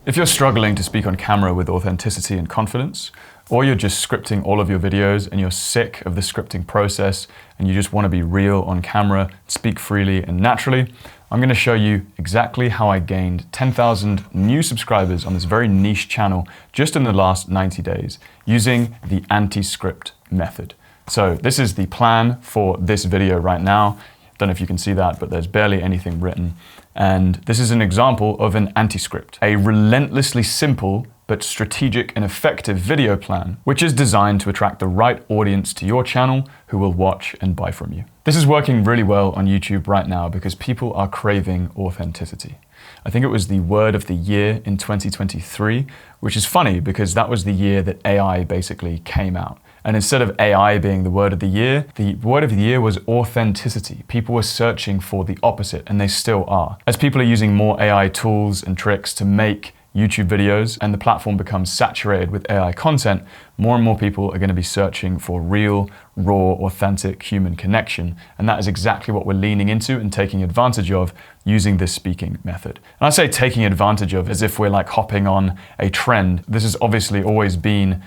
If you're struggling to speak on camera with authenticity and confidence, or you're just scripting all of your videos and you're sick of the scripting process and you just want to be real on camera, speak freely and naturally, I'm going to show you exactly how I gained 10,000 new subscribers on this very niche channel just in the last 90 days using the anti-script method. So this is the plan for this video right now. Don't know if you can see that, but there's barely anything written. And this is an example of an anti-script, a relentlessly simple but strategic and effective video plan, which is designed to attract the right audience to your channel who will watch and buy from you. This is working really well on YouTube right now because people are craving authenticity. I think it was the word of the year in 2023, which is funny because that was the year that AI basically came out. And instead of AI being the word of the year was authenticity. People were searching for the opposite, and they still are. As people are using more AI tools and tricks to make YouTube videos and the platform becomes saturated with AI content, more and more people are going to be searching for real, raw, authentic human connection. And that is exactly what we're leaning into and taking advantage of using this speaking method. And I say taking advantage of as if we're like hopping on a trend. This has obviously always been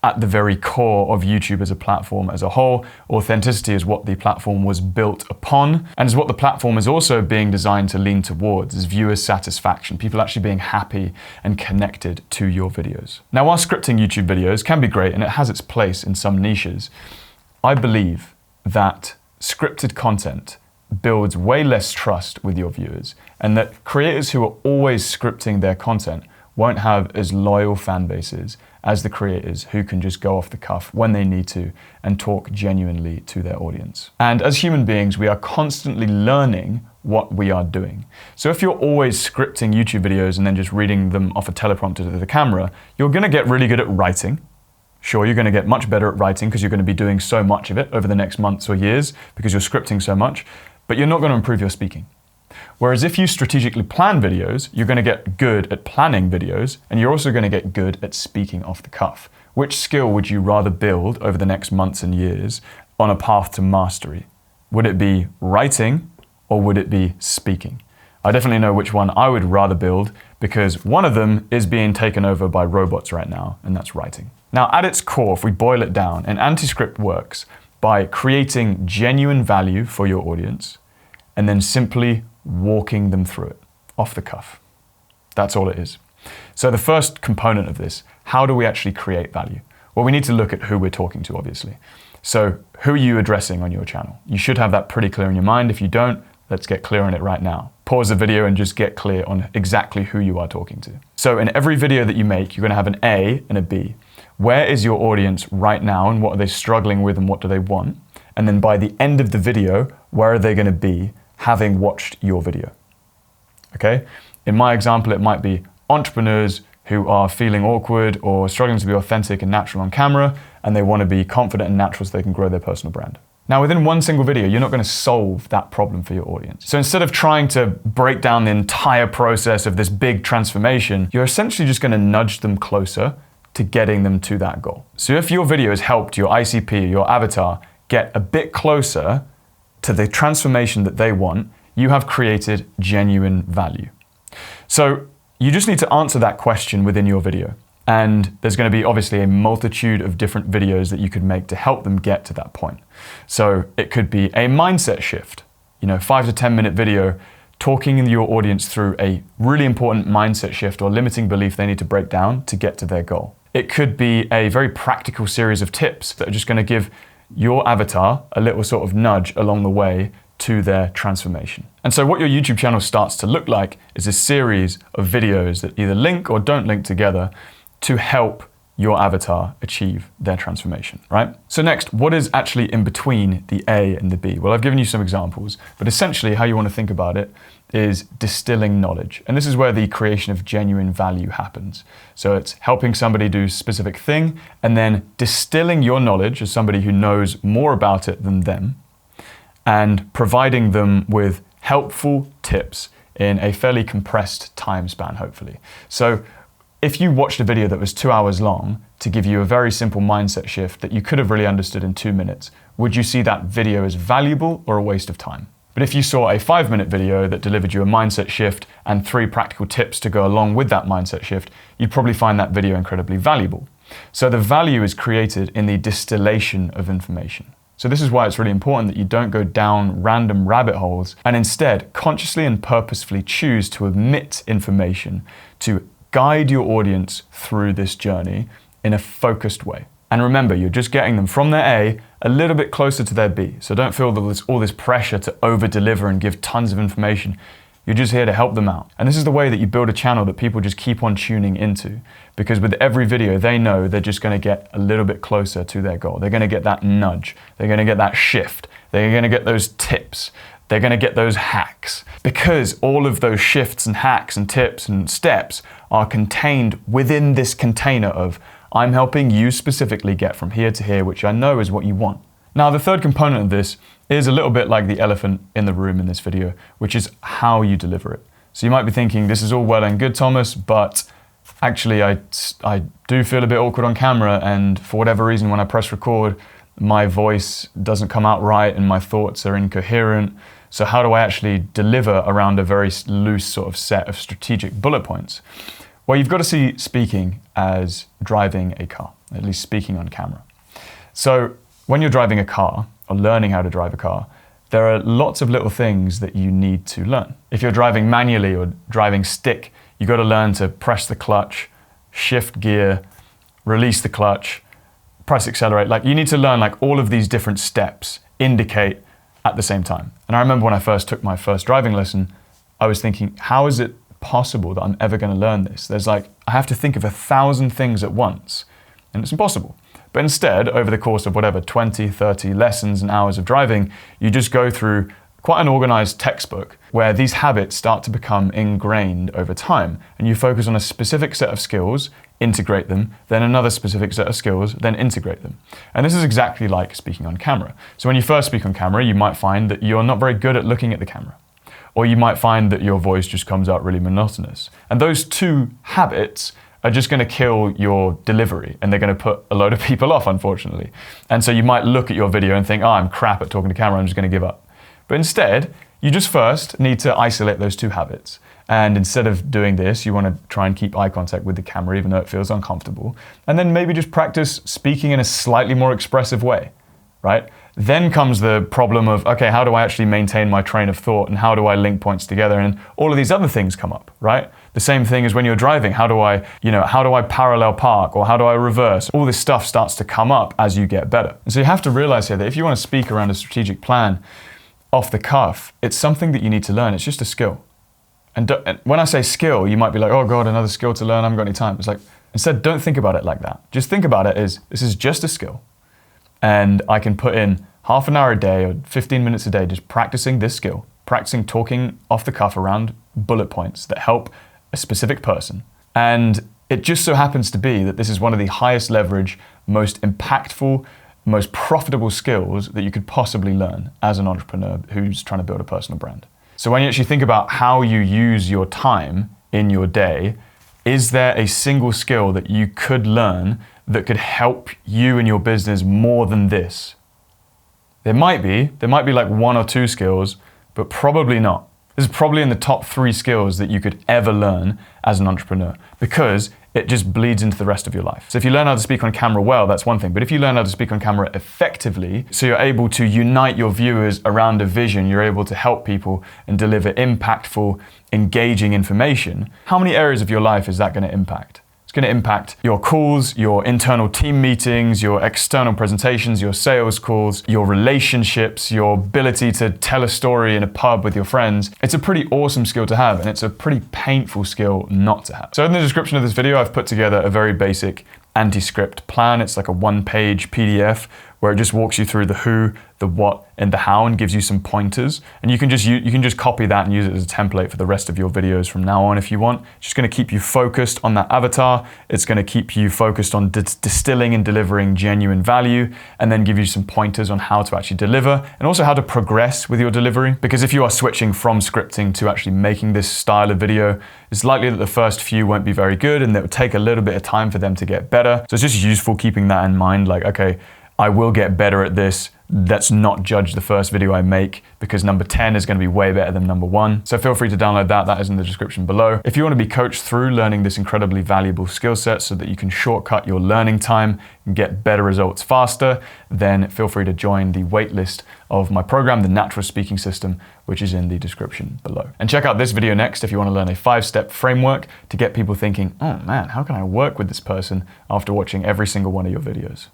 at the very core of YouTube as a platform as a whole. Authenticity is what the platform was built upon, and is what the platform is also being designed to lean towards, is viewer satisfaction, people actually being happy and connected to your videos. Now, while scripting YouTube videos can be great and it has its place in some niches, I believe that scripted content builds way less trust with your viewers, and that creators who are always scripting their content won't have as loyal fan bases as the creators who can just go off the cuff when they need to and talk genuinely to their audience. And as human beings, we are constantly learning what we are doing. So if you're always scripting YouTube videos and then just reading them off a teleprompter to the camera, you're gonna get really good at writing. Sure, you're gonna get much better at writing because you're gonna be doing so much of it over the next months or years because you're scripting so much, but you're not gonna improve your speaking. Whereas if you strategically plan videos, you're going to get good at planning videos, and you're also going to get good at speaking off the cuff. Which skill would you rather build over the next months and years on a path to mastery? Would it be writing or would it be speaking? I definitely know which one I would rather build because one of them is being taken over by robots right now, and that's writing. Now, at its core, if we boil it down, an anti-script works by creating genuine value for your audience and then simply walking them through it, off the cuff. That's all it is. So the first component of this, how do we actually create value? Well, we need to look at who we're talking to, obviously. So who are you addressing on your channel? You should have that pretty clear in your mind. If you don't, let's get clear on it right now. Pause the video and just get clear on exactly who you are talking to. So in every video that you make, you're gonna have an A and a B. Where is your audience right now and what are they struggling with and what do they want? And then by the end of the video, where are they gonna be having watched your video? Okay? In my example, it might be entrepreneurs who are feeling awkward or struggling to be authentic and natural on camera, and they want to be confident and natural so they can grow their personal brand. Now, within one single video, you're not going to solve that problem for your audience. So instead of trying to break down the entire process of this big transformation, you're essentially just going to nudge them closer to getting them to that goal. So if your video has helped your ICP, your avatar, get a bit closer to the transformation that they want, you have created genuine value. So you just need to answer that question within your video. And there's going to be obviously a multitude of different videos that you could make to help them get to that point. So it could be a mindset shift, 5 to 10 minute video talking your audience through a really important mindset shift or limiting belief they need to break down to get to their goal. It could be a very practical series of tips that are just going to give your avatar a little sort of nudge along the way to their transformation. And so what your YouTube channel starts to look like is a series of videos that either link or don't link together to help your avatar achieve their transformation, right? So next, what is actually in between the A and the B? Well, I've given you some examples, but essentially how you want to think about it is distilling knowledge. And this is where the creation of genuine value happens. So it's helping somebody do a specific thing and then distilling your knowledge as somebody who knows more about it than them and providing them with helpful tips in a fairly compressed time span, hopefully. So if you watched a video that was 2 hours long to give you a very simple mindset shift that you could have really understood in 2 minutes, would you see that video as valuable or a waste of time? But if you saw a 5-minute video that delivered you a mindset shift and 3 practical tips to go along with that mindset shift, you'd probably find that video incredibly valuable. So the value is created in the distillation of information. So this is why it's really important that you don't go down random rabbit holes and instead consciously and purposefully choose to omit information to guide your audience through this journey in a focused way. And remember, you're just getting them from their A little bit closer to their B. So don't feel that there's all this pressure to over-deliver and give tons of information. You're just here to help them out. And this is the way that you build a channel that people just keep on tuning into. Because with every video, they know they're just gonna get a little bit closer to their goal. They're gonna get that nudge. They're gonna get that shift. They're gonna get those tips. They're gonna get those hacks. Because all of those shifts and hacks and tips and steps are contained within this container of I'm helping you specifically get from here to here, which I know is what you want. Now, the third component of this is a little bit like the elephant in the room in this video, which is how you deliver it. So you might be thinking, this is all well and good, Thomas, but actually I do feel a bit awkward on camera, and for whatever reason, when I press record, my voice doesn't come out right and my thoughts are incoherent. So how do I actually deliver around a very loose sort of set of strategic bullet points? Well, you've got to see speaking as driving a car, at least speaking on camera. So when you're driving a car or learning how to drive a car, there are lots of little things that you need to learn. If you're driving manually or driving stick, you've got to learn to press the clutch, shift gear, release the clutch, press accelerate. Like, you need to learn like all of these different steps indicate at the same time. And I remember when I first took my first driving lesson, I was thinking, how is it possible that I'm ever going to learn this? There's like, I have to think of 1,000 things at once, and it's impossible. But instead, over the course of whatever, 20, 30 lessons and hours of driving, you just go through quite an organized textbook where these habits start to become ingrained over time. And you focus on a specific set of skills, integrate them, then another specific set of skills, then integrate them. And this is exactly like speaking on camera. So when you first speak on camera, you might find that you're not very good at looking at the camera. Or you might find that your voice just comes out really monotonous. And those two habits are just going to kill your delivery, and they're going to put a load of people off, unfortunately. And so you might look at your video and think, oh, I'm crap at talking to camera, I'm just going to give up. But instead, you just first need to isolate those two habits. And instead of doing this, you want to try and keep eye contact with the camera, even though it feels uncomfortable. And then maybe just practice speaking in a slightly more expressive way, right? Then comes the problem of, okay, how do I actually maintain my train of thought, and how do I link points together? And all of these other things come up, right? The same thing as when you're driving. How do I parallel park, or how do I reverse? All this stuff starts to come up as you get better. And so you have to realize here that if you want to speak around a strategic plan off the cuff, it's something that you need to learn. It's just a skill. And when I say skill, you might be like, oh God, another skill to learn, I haven't got any time. It's like, instead, don't think about it like that. Just think about it as, this is just a skill. And I can put in half an hour a day or 15 minutes a day just practicing this skill, practicing talking off the cuff around bullet points that help a specific person. And it just so happens to be that this is one of the highest leverage, most impactful, most profitable skills that you could possibly learn as an entrepreneur who's trying to build a personal brand. So when you actually think about how you use your time in your day, is there a single skill that you could learn that could help you and your business more than this? There might be like 1 or 2 skills, but probably not. This is probably in the top 3 skills that you could ever learn as an entrepreneur, because it just bleeds into the rest of your life. So if you learn how to speak on camera well, that's one thing. But if you learn how to speak on camera effectively, so you're able to unite your viewers around a vision, you're able to help people and deliver impactful, engaging information, how many areas of your life is that going to impact? It's going to impact your calls, your internal team meetings, your external presentations, your sales calls, your relationships, your ability to tell a story in a pub with your friends. It's a pretty awesome skill to have, and it's a pretty painful skill not to have. So in the description of this video, I've put together a very basic anti-script plan. It's like a 1-page PDF where it just walks you through the who, the what, and the how, and gives you some pointers. And you can just copy that and use it as a template for the rest of your videos from now on if you want. It's just going to keep you focused on that avatar. It's going to keep you focused on distilling and delivering genuine value, and then give you some pointers on how to actually deliver, and also how to progress with your delivery. Because if you are switching from scripting to actually making this style of video, it's likely that the first few won't be very good, and it will take a little bit of time for them to get better. So it's just useful keeping that in mind, like, okay, I will get better at this. Let's not judge the first video I make, because number 10 is going to be way better than number 1. So feel free to download that. That is in the description below. If you want to be coached through learning this incredibly valuable skill set so that you can shortcut your learning time and get better results faster, then feel free to join the waitlist of my program, The Natural Speaking System, which is in the description below. And check out this video next if you want to learn a 5-step framework to get people thinking, oh man, how can I work with this person after watching every single one of your videos?